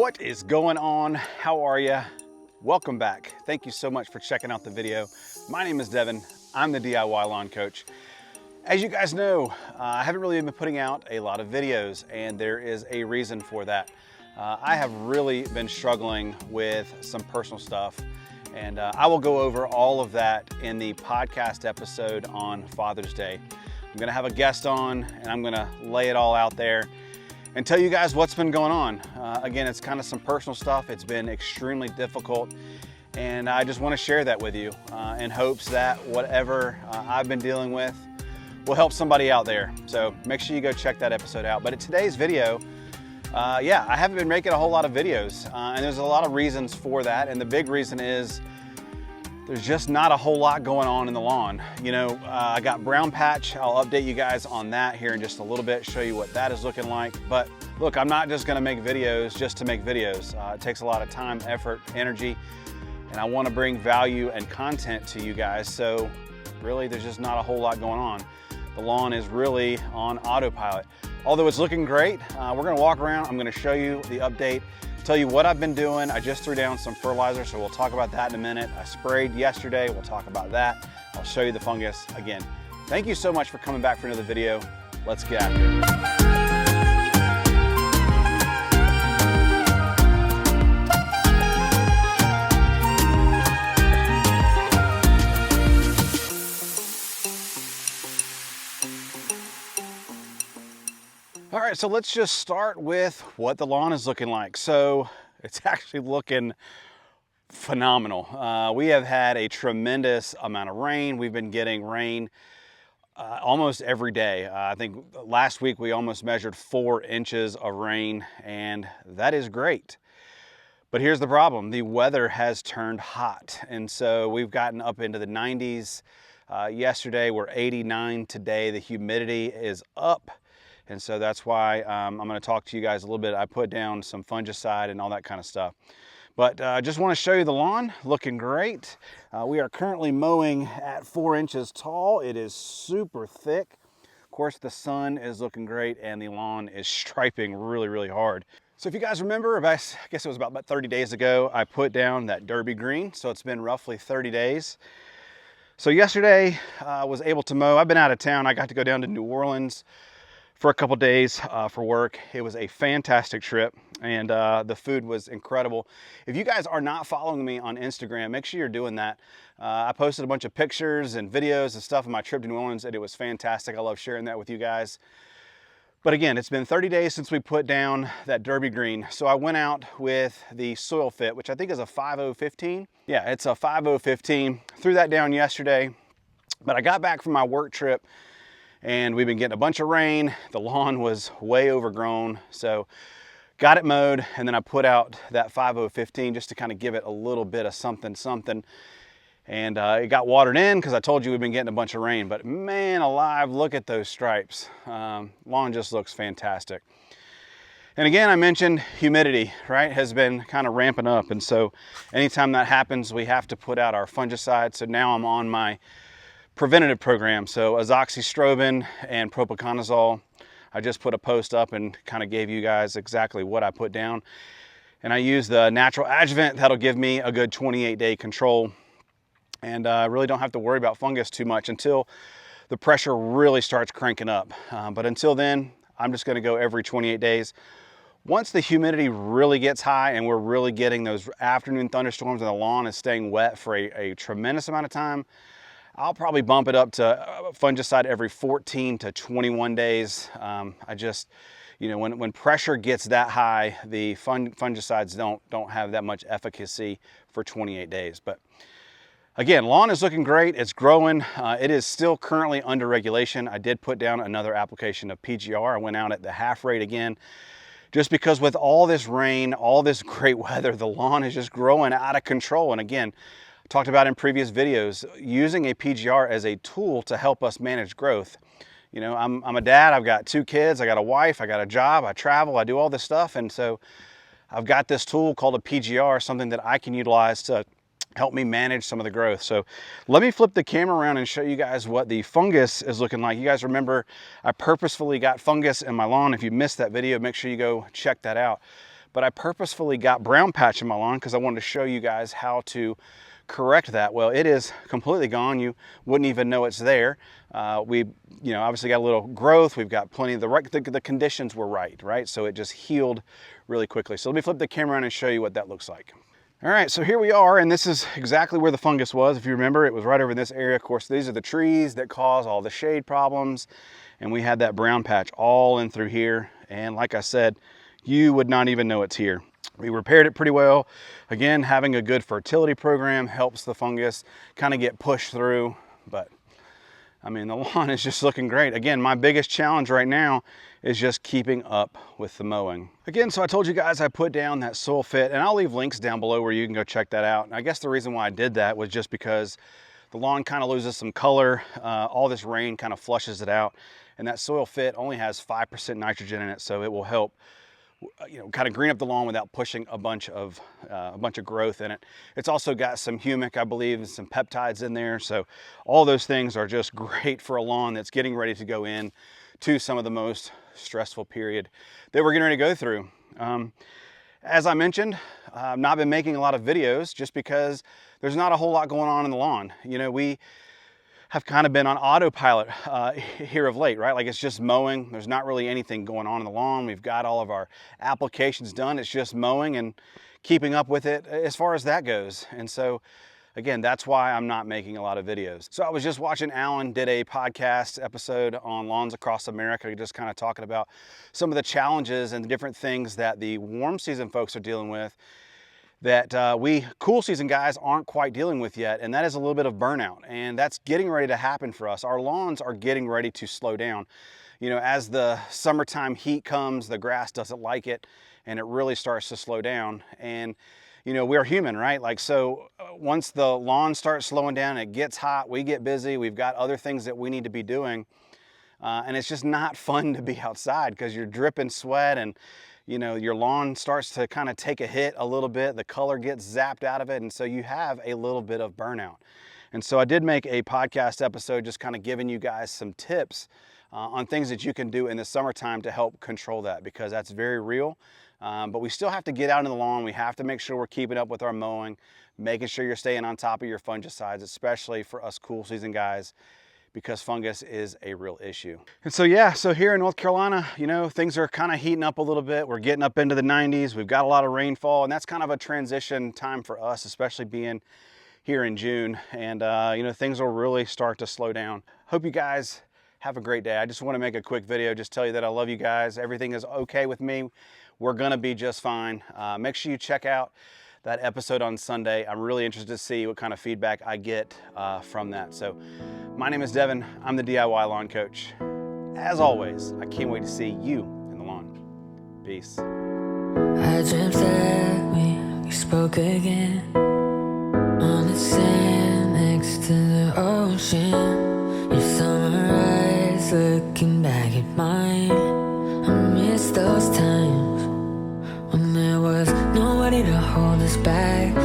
What is going on? How are you? Welcome back. Thank you so much for checking out the video. My name is Devin. I'm the DIY lawn coach. As you guys know, I haven't really been putting out a lot of videos, and there is a reason for that. I have really been struggling with some personal stuff, and I will go over all of that in the podcast episode on Father's Day. I'm gonna have a guest on, and I'm gonna lay it all out there and tell you guys what's been going on. Again, it's kind of some personal stuff. It's been extremely difficult, and I just want to share that with you in hopes that whatever I've been dealing with will help somebody out there. So make sure you go check that episode out. But in today's video, I haven't been making a whole lot of videos, and there's a lot of reasons for that. And the big reason is there's just not a whole lot going on in the lawn. You know, I got brown patch. I'll update you guys on that here in just a little bit, show you what that is looking like. But look, I'm not just gonna make videos just to make videos. It takes a lot of time, effort, energy, and I wanna bring value and content to you guys. So really, there's just not a whole lot going on. The lawn is really on autopilot. Although it's looking great, we're gonna walk around. I'm gonna show you the update, tell you what I've been doing. I just threw down some fertilizer, so we'll talk about that in a minute. I sprayed yesterday, we'll talk about that. I'll show you the fungus. Again, thank you so much for coming back for another video. Let's get after it. All right, so let's just start with what the lawn is looking like. So it's actually looking phenomenal. We have had a tremendous amount of rain. We've been getting rain almost every day. I think last week we almost measured 4 inches of rain, and that is great. But here's the problem. The weather has turned hot, and so we've gotten up into the 90s. Yesterday we're 89 today. The humidity is up. And so that's why I'm going to talk to you guys a little bit. I put down some fungicide and all that kind of stuff. But I just want to show you the lawn, looking great. We are currently mowing at 4 inches tall. It is super thick. Of course, the sun is looking great, and the lawn is striping really, really hard. So if you guys remember, I guess it was about 30 days ago, I put down that derby green. So it's been roughly 30 days. So yesterday I was able to mow. I've been out of town. I got to go down to New Orleans for a couple days for work. It was a fantastic trip, and the food was incredible. If you guys are not following me on Instagram, make sure you're doing that. I posted a bunch of pictures and videos and stuff of my trip to New Orleans, and it was fantastic. I love sharing that with you guys. But again, it's been 30 days since we put down that derby green. So I went out with the Soil Fit, which I think is a 5015. Yeah, it's a 5015. Threw that down yesterday, but I got back from my work trip, and we've been getting a bunch of rain. The lawn was way overgrown, so got it mowed, and then I put out that 5015 just to kind of give it a little bit of something. And it got watered in because I told you we've been getting a bunch of rain. But man alive, look at those stripes. Lawn just looks fantastic. And again, I mentioned humidity, right, has been kind of ramping up. And so anytime that happens, we have to put out our fungicide. So now I'm on my preventative program. So azoxystrobin and propiconazole. I just put a post up and kind of gave you guys exactly what I put down. And I use the natural adjuvant. That'll give me a good 28-day control. And I really don't have to worry about fungus too much until the pressure really starts cranking up. But until then, I'm just gonna go every 28 days. Once the humidity really gets high and we're really getting those afternoon thunderstorms and the lawn is staying wet for a tremendous amount of time, I'll probably bump it up to fungicide every 14 to 21 days. I just, you know, when pressure gets that high, the fungicides don't have that much efficacy for 28 days. But again, lawn is looking great. It's growing. It is still currently under regulation. I did put down another application of PGR. I went out at the half rate again, just because with all this rain, all this great weather, the lawn is just growing out of control. And again, talked about in previous videos, using a PGR as a tool to help us manage growth. You know, I'm a dad, I've got 2 kids, I got a wife, I got a job, I travel, I do all this stuff. And so I've got this tool called a PGR, something that I can utilize to help me manage some of the growth. So let me flip the camera around and show you guys what the fungus is looking like. You guys remember I purposefully got fungus in my lawn. If you missed that video, make sure you go check that out. but I purposefully got brown patch in my lawn because I wanted to show you guys how to correct that. Well, it is completely gone. You wouldn't even know it's there. We, obviously got a little growth. We've got plenty of the conditions were right? So it just healed really quickly. So let me flip the camera around and show you what that looks like. All right, so here we are, and this is exactly where the fungus was. If you remember, it was right over in this area. Of course, these are the trees that cause all the shade problems, and we had that brown patch all in through here. And like I said, you would not even know it's here. We repaired it pretty well. Again, having a good fertility program helps the fungus kind of get pushed through, but I mean, the lawn is just looking great. Again, my biggest challenge right now is just keeping up with the mowing. Again, so I told you guys I put down that soil fit, and I'll leave links down below where you can go check that out. And I guess the reason why I did that was just because the lawn kind of loses some color. All this rain kind of flushes it out, and that soil fit only has 5% nitrogen in it, so it will help kind of green up the lawn without pushing a bunch of growth in it. It's also got some humic, I believe, and some peptides in there. So all those things are just great for a lawn that's getting ready to go in to some of the most stressful period that we're getting ready to go through. As I mentioned, I've not been making a lot of videos just because there's not a whole lot going on in the lawn. We have kind of been on autopilot here of late, right? Like, it's just mowing. There's not really anything going on in the lawn. We've got all of our applications done. It's just mowing and keeping up with it as far as that goes. And so, again, that's why I'm not making a lot of videos. So I was just watching Alan did a podcast episode on lawns across America, just kind of talking about some of the challenges and the different things that the warm season folks are dealing with that we cool season guys aren't quite dealing with yet, and that is a little bit of burnout, and that's getting ready to happen for us. Our lawns are getting ready to slow down. As the summertime heat comes, the grass doesn't like it, and it really starts to slow down. And we're human, right? Like, so once the lawn starts slowing down, it gets hot, we get busy, we've got other things that we need to be doing, and it's just not fun to be outside because you're dripping sweat, and your lawn starts to kind of take a hit a little bit, the color gets zapped out of it, and so you have a little bit of burnout. And so I did make a podcast episode just kind of giving you guys some tips on things that you can do in the summertime to help control that, because that's very real. But we still have to get out in the lawn. We have to make sure we're keeping up with our mowing, making sure you're staying on top of your fungicides, especially for us cool season guys, because fungus is a real issue. And so, yeah, so here in North Carolina, things are kind of heating up a little bit. We're getting up into the 90s. We've got a lot of rainfall, and that's kind of a transition time for us, especially being here in June. And, things will really start to slow down. Hope you guys have a great day. I just want to make a quick video, just tell you that I love you guys. Everything is okay with me. We're going to be just fine. Make sure you check out that episode on Sunday. I'm really interested to see what kind of feedback I get from that. So my name is Devin. I'm the DIY lawn coach. As always, I can't wait to see you in the lawn. Peace. I dreamt that we spoke again on the sand next to the ocean. Your summer eyes looking back at mine. I miss those times when there was nobody to hold us back.